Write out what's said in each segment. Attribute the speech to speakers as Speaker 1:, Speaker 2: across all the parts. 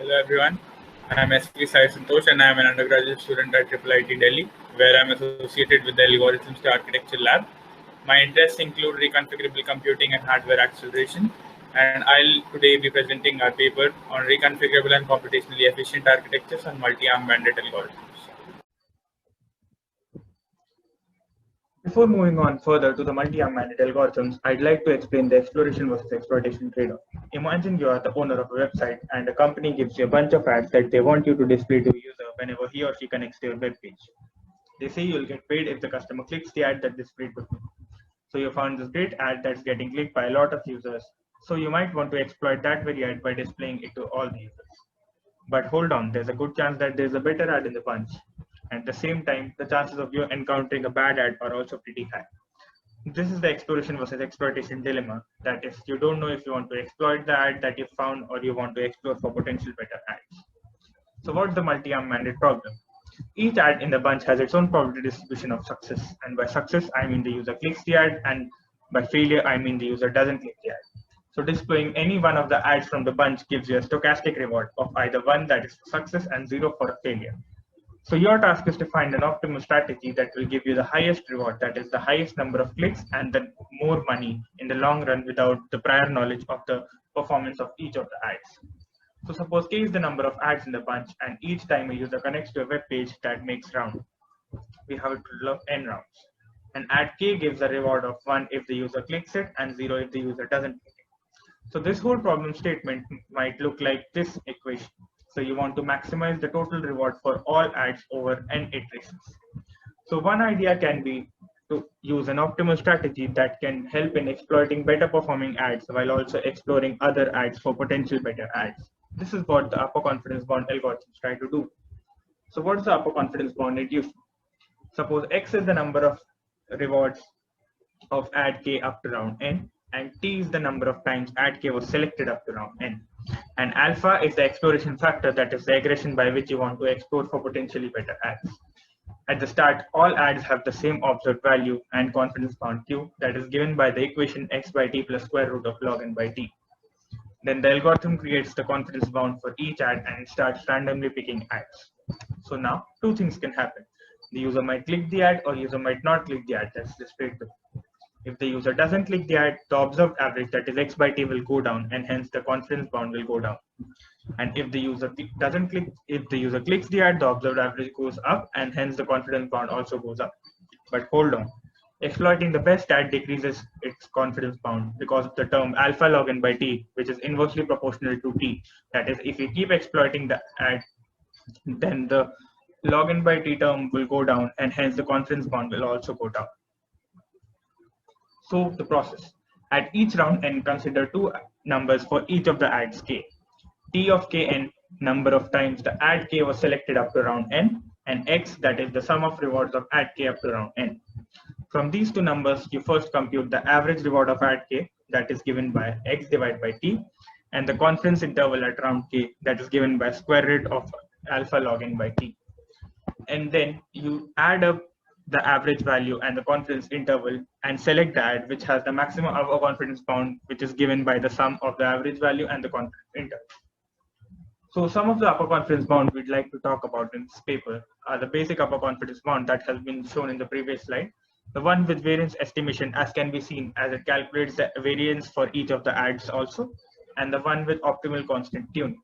Speaker 1: Hello everyone, I am Santosh and I am an undergraduate student at IIIT Delhi, where I am associated with the Algorithms to Architecture Lab. My interests include reconfigurable computing and hardware acceleration, and I'll today be presenting our paper on reconfigurable and computationally efficient architectures on multi-armed bandit algorithms.
Speaker 2: Before moving on further to the multi-armed bandit algorithms, I'd like to explain the exploration versus exploitation trade-off. Imagine you are the owner of a website and a company gives you a bunch of ads that they want you to display to a user whenever he or she connects to your web page. They say you'll get paid if the customer clicks the ad that displayed to you. So you found this great ad that's getting clicked by a lot of users. So you might want to exploit that very ad by displaying it to all the users. But hold on, there's a good chance that there's a better ad in the bunch. At the same time, the chances of you encountering a bad ad are also pretty high. This is the exploration versus exploitation dilemma. That is, you don't know if you want to exploit the ad that you found or you want to explore for potential better ads. So what's the multi-armed bandit problem? Each ad in the bunch has its own probability distribution of success. And by success, I mean the user clicks the ad, and by failure, I mean the user doesn't click the ad. So displaying any one of the ads from the bunch gives you a stochastic reward of either 1 that is for success and 0 for a failure. So your task is to find an optimal strategy that will give you the highest reward, that is the highest number of clicks and the more money in the long run without the prior knowledge of the performance of each of the ads. So suppose K is the number of ads in the bunch, and each time a user connects to a web page that makes round, we have a total of n rounds. And ad K gives a reward of 1 if the user clicks it and 0 if the user doesn't click it. So this whole problem statement might look like this equation. So you want to maximize the total reward for all ads over n iterations. So one idea can be to use an optimal strategy that can help in exploiting better performing ads while also exploring other ads for potential better ads. This is what the upper confidence bound algorithms try to do. So what's the upper confidence bound it uses? Suppose X is the number of rewards of ad K up to round n, and T is the number of times ad K was selected up to round n. And alpha is the exploration factor, that is the aggression by which you want to explore for potentially better ads. At the start, all ads have the same observed value and confidence bound Q that is given by the equation x by t plus square root of log n by t. Then the algorithm creates the confidence bound for each ad and it starts randomly picking ads. So now two things can happen. The user might click the ad or user might not click the ad that's displayed to them. If the user doesn't click the ad, the observed average, that is x by t, will go down, and hence the confidence bound will go down. And if the user clicks the ad, the observed average goes up, and hence the confidence bound also goes up. But hold on, exploiting the best ad decreases its confidence bound because of the term alpha log n by t, which is inversely proportional to t. That is, if we keep exploiting the ad, then the log n by t term will go down, and hence the confidence bound will also go down. So the process. At each round n, consider two numbers for each of the ads k. T of kn, number of times the ad k was selected up to round n, and x, that is the sum of rewards of ad k up to round n. From these two numbers, you first compute the average reward of ad k, that is given by x divided by t, and the confidence interval at round k, that is given by square root of alpha log n by t. And then you add up the average value and the confidence interval and select the ad which has the maximum upper confidence bound, which is given by the sum of the average value and the confidence interval. So some of the upper confidence bound we'd like to talk about in this paper are the basic upper confidence bound that has been shown in the previous slide, the one with variance estimation as can be seen as it calculates the variance for each of the ads also, and the one with optimal constant tuning.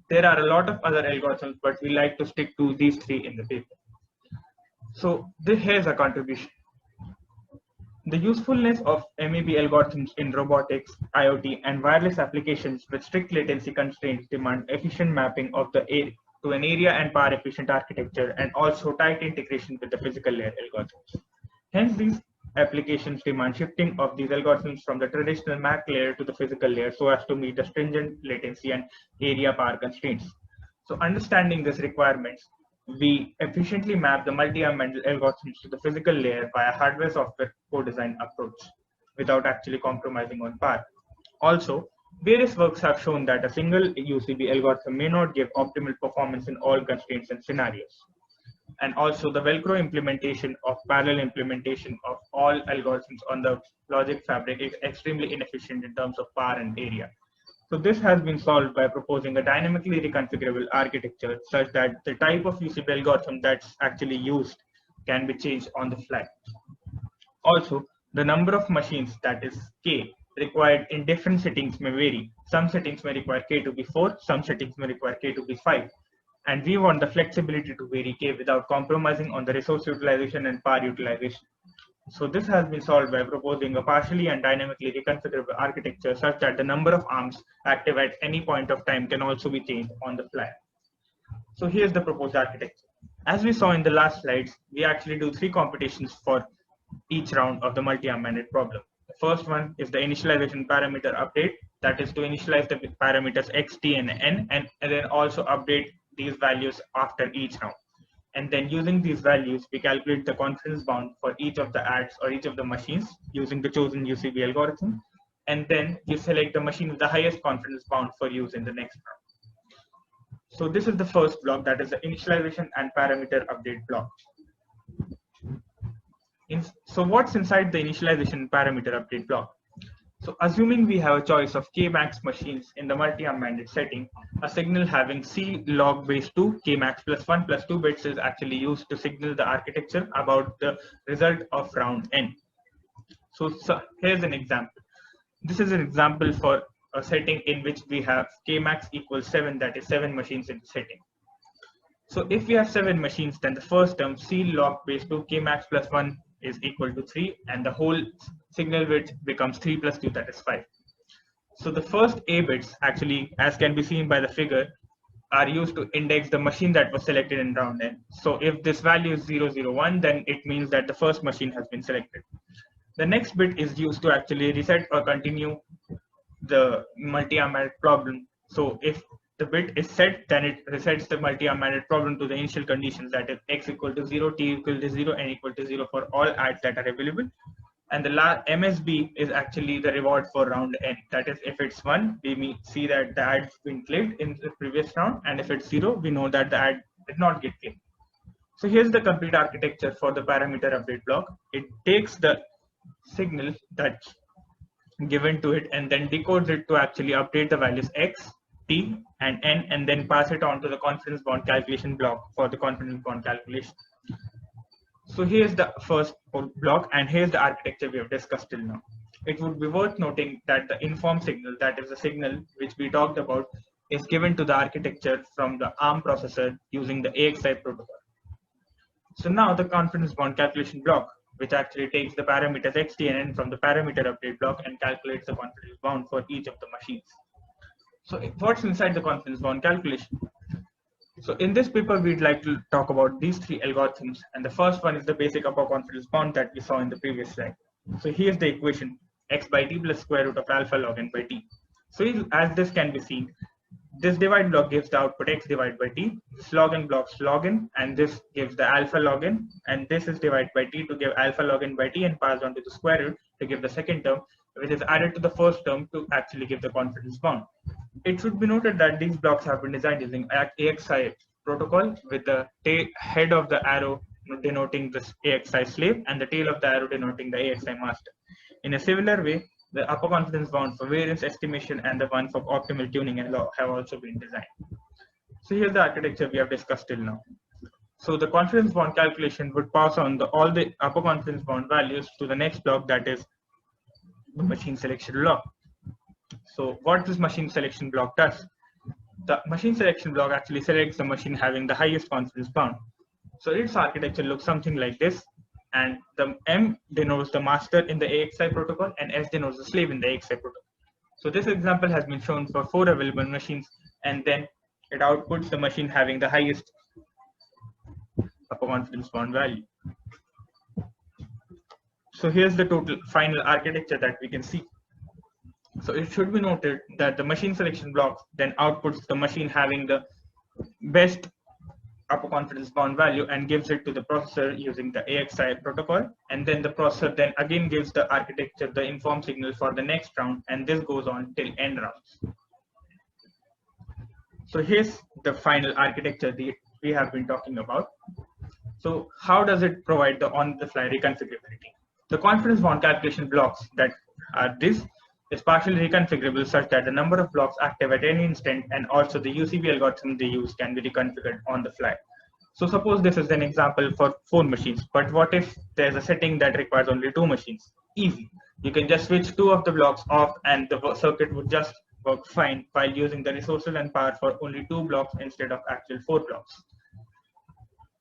Speaker 2: There are a lot of other algorithms, but we like to stick to these three in the paper. So here's a contribution. The usefulness of MAB algorithms in robotics, IoT, and wireless applications with strict latency constraints demand efficient mapping of the to an area and power efficient architecture, and also tight integration with the physical layer algorithms. Hence, these applications demand shifting of these algorithms from the traditional MAC layer to the physical layer so as to meet the stringent latency and area power constraints. So understanding these requirements, we efficiently map the multi-armed bandit algorithms to the physical layer via hardware-software co-design approach without actually compromising on power. Also, various works have shown that a single UCB algorithm may not give optimal performance in all constraints and scenarios. And also the Velcro implementation of parallel implementation of all algorithms on the logic fabric is extremely inefficient in terms of power and area. So this has been solved by proposing a dynamically reconfigurable architecture such that the type of UCB algorithm that's actually used can be changed on the fly. Also, the number of machines, that is K, required in different settings may vary. Some settings may require K to be 4, some settings may require K to be 5. And we want the flexibility to vary K without compromising on the resource utilization and power utilization. So this has been solved by proposing a partially and dynamically reconfigurable architecture such that the number of arms active at any point of time can also be changed on the fly. So here's the proposed architecture. As we saw in the last slides, we actually do 3 computations for each round of the multi-armed bandit problem. The first one is the initialization parameter update, that is to initialize the parameters x, t, and n, and then also update these values after each round. And then using these values, we calculate the confidence bound for each of the adds or each of the machines using the chosen UCB algorithm. And then you select the machine with the highest confidence bound for use in the next round. So this is the first block, that is the initialization and parameter update block. So what's inside the initialization parameter update block? So assuming we have a choice of K-max machines in the multi-armed bandit setting, a signal having C log base 2 K-max plus 1 plus 2 bits is actually used to signal the architecture about the result of round N. So here's an example. This is an example for a setting in which we have K-max equals 7, that is 7 machines in the setting. So if we have 7 machines, then the first term C log base 2 K-max plus 1 is equal to 3, and the whole signal width becomes 3 plus 2, that is 5. So the first A bits actually, as can be seen by the figure, are used to index the machine that was selected in round N. So if this value is 001, then it means that the first machine has been selected. The next bit is used to actually reset or continue the multi-armed bandit problem. So if the bit is set, then it resets the multi-armed bandit problem to the initial conditions, that is x equal to 0, t equal to 0, n equal to 0 for all adds that are available. And the MSB is actually the reward for round N. That is, if it's 1, we see that the ad's been claimed in the previous round, and if it's 0, we know that the ad did not get claimed. So here's the complete architecture for the parameter update block. It takes the signal that's given to it and then decodes it to actually update the values x, t, and n, and then pass it on to the confidence bound calculation block for the confidence bound calculation. So here's the first block, and here's the architecture we have discussed till now. It would be worth noting that the inform signal, that is the signal which we talked about, is given to the architecture from the ARM processor using the AXI protocol. So now the confidence bound calculation block, which actually takes the parameters x, t, and n from the parameter update block and calculates the confidence bound for each of the machines. So what's inside the confidence bound calculation? So in this paper, we'd like to talk about these 3 algorithms, and the first one is the basic upper confidence bound that we saw in the previous slide. So here's the equation, x by t plus square root of alpha log n by t. So as this can be seen, this divide block gives the output x divided by t, this log n blocks log n, and this gives the alpha log n, and this is divided by t to give alpha log n by t and passed on to the square root to give the second term, which is added to the first term to actually give the confidence bound. It should be noted that these blocks have been designed using AXI protocol with the head of the arrow denoting the AXI slave and the tail of the arrow denoting the AXI master. In a similar way, the upper confidence bound for variance estimation and the one for optimal tuning and law have also been designed. So here's the architecture we have discussed till now. So the confidence bound calculation would pass on all the upper confidence bound values to the next block, that is the machine selection block. So what this machine selection block does, the machine selection block actually selects the machine having the highest confidence bound. So its architecture looks something like this, and the M denotes the master in the AXI protocol and S denotes the slave in the AXI protocol. So this example has been shown for 4 available machines, and then it outputs the machine having the highest upper confidence bound value. So here's the total final architecture that we can see. So it should be noted that the machine selection block then outputs the machine having the best upper confidence bound value and gives it to the processor using the AXI protocol, and then the processor then again gives the architecture the inform signal for the next round, and this goes on till n rounds. So here's the final architecture that we have been talking about. So how does it provide the on-the-fly reconfigurability? The confidence bound calculation blocks that are this is partially reconfigurable such that the number of blocks active at any instant and also the UCB algorithm they use can be reconfigured on the fly. So suppose this is an example for 4 machines, but what if there's a setting that requires only 2 machines? Easy. You can just switch 2 of the blocks off and the circuit would just work fine while using the resources and power for only 2 blocks instead of actual 4 blocks.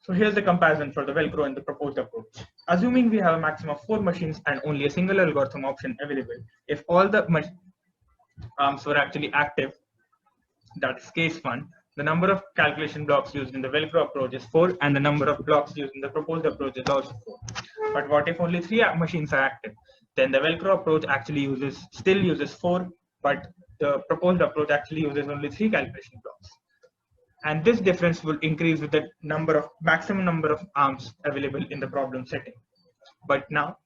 Speaker 2: So here's the comparison for the Velcro and the proposed approach. Assuming we have a maximum of 4 machines and only a single algorithm option available, if all the arms were actually active, that is case 1, the number of calculation blocks used in the Velcro approach is 4 and the number of blocks used in the proposed approach is also 4. But what if only 3 machines are active? Then the Velcro approach actually still uses 4, but the proposed approach actually uses only 3 calculation blocks. And this difference will increase with the maximum number of arms available in the problem setting. But now,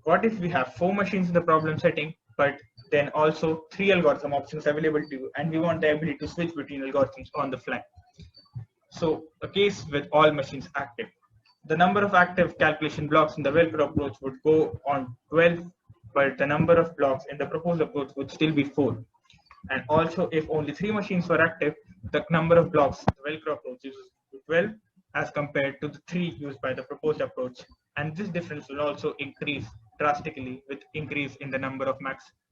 Speaker 2: what if we have 4 machines in the problem setting, but then also 3 algorithm options available to you, and we want the ability to switch between algorithms on the fly? So a case with all machines active. The number of active calculation blocks in the Velcro approach would go on 12, but the number of blocks in the proposed approach would still be 4. And also, if only 3 machines were active, the number of blocks the Velcro approach uses 12 as compared to the 3 used by the proposed approach. And this difference will also increase drastically with increase in the number of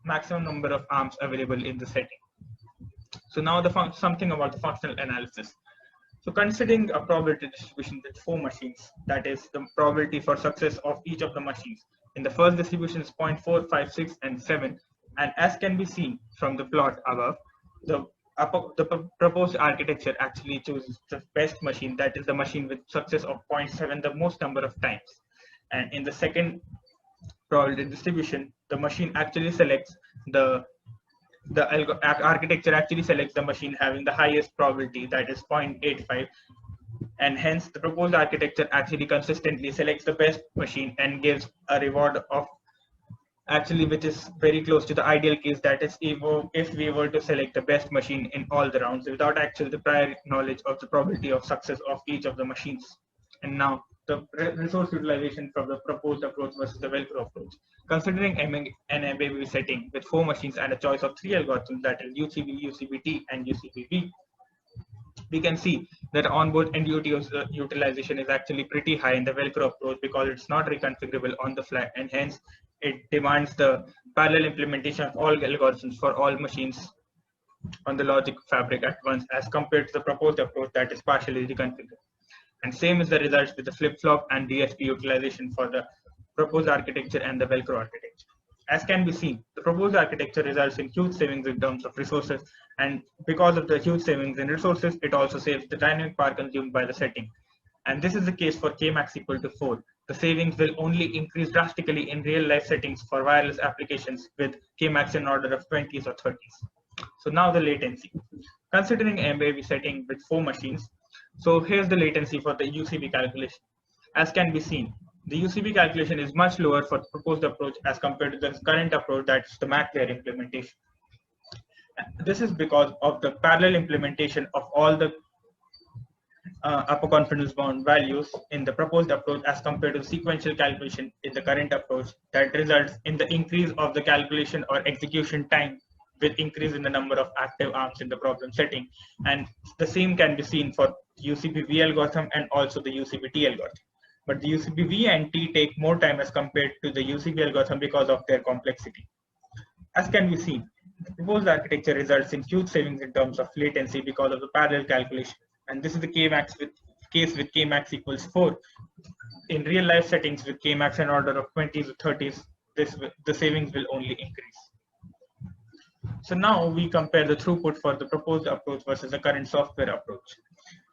Speaker 2: maximum number of arms available in the setting. So now something about the functional analysis. So considering a probability distribution with 4 machines, that is the probability for success of each of the machines. In the first distribution is 0.4, 5, 6, and 7. And as can be seen from the plot above, the proposed architecture actually chooses the best machine, that is the machine with success of 0.7 the most number of times. And in the second probability distribution, the machine actually selects the architecture actually selects the machine having the highest probability, that is 0.85. And hence the proposed architecture actually consistently selects the best machine and gives a reward of actually which is very close to the ideal case, that is if we were to select the best machine in all the rounds without actually the prior knowledge of the probability of success of each of the machines. And now the resource utilization from the proposed approach versus the Velcro approach. Considering an MAB setting with 4 machines and a choice of 3 algorithms, that is UCB, UCBT, and UCBV, we can see that onboard end utilization is actually pretty high in the Velcro approach because it's not reconfigurable on the fly, and hence it demands the parallel implementation of all algorithms for all machines on the logic fabric at once, as compared to the proposed approach that is partially reconfigured. And same is the results with the flip-flop and DSP utilization for the proposed architecture and the Velcro architecture. As can be seen, the proposed architecture results in huge savings in terms of resources, and because of the huge savings in resources, it also saves the dynamic power consumed by the setting. And this is the case for Kmax equal to 4. The savings will only increase drastically in real-life settings for wireless applications with Kmax in order of 20s or 30s. So now the latency. Considering MAB setting with 4 machines, so here's the latency for the UCB calculation. As can be seen, the UCB calculation is much lower for the proposed approach as compared to the current approach, that's the MAB layer implementation. This is because of the parallel implementation of all the upper confidence bound values in the proposed approach as compared to sequential calculation in the current approach, that results in the increase of the calculation or execution time with increase in the number of active arms in the problem setting. And the same can be seen for UCBV algorithm and also the UCBT algorithm. But the UCBV and T take more time as compared to the UCB algorithm because of their complexity. As can be seen, the proposed architecture results in huge savings in terms of latency because of the parallel calculation. And this is the case with Kmax equals 4. In real life settings with Kmax in order of 20s or 30s, the savings will only increase. So now we compare the throughput for the proposed approach versus the current software approach.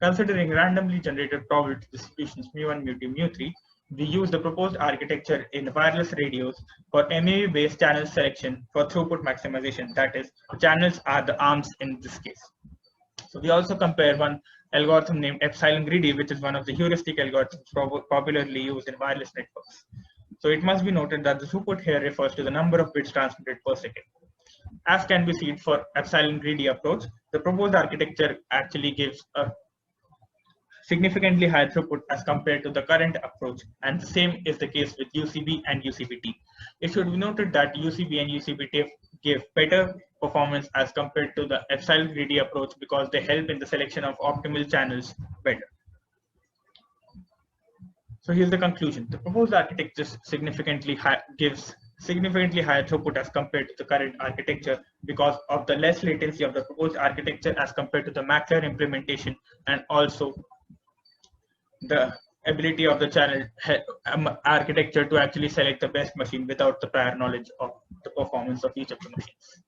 Speaker 2: Considering randomly generated probability distributions mu1, mu2, mu3, we use the proposed architecture in wireless radios for MAB-based channel selection for throughput maximization. That is, the channels are the arms in this case. So we also compare one algorithm named epsilon greedy, which is one of the heuristic algorithms popularly used in wireless networks. So it must be noted that the throughput here refers to the number of bits transmitted per second. As can be seen for epsilon greedy approach, the proposed architecture actually gives a significantly higher throughput as compared to the current approach, and the same is the case with UCB and UCBT. It should be noted that UCB and UCB give better performance as compared to the epsilon greedy approach because they help in the selection of optimal channels better. So here's the conclusion. The proposed architecture gives significantly higher throughput as compared to the current architecture because of the less latency of the proposed architecture as compared to the MACLAR implementation, and also the ability of the channel architecture to actually select the best machine without the prior knowledge of the performance of each of the machines.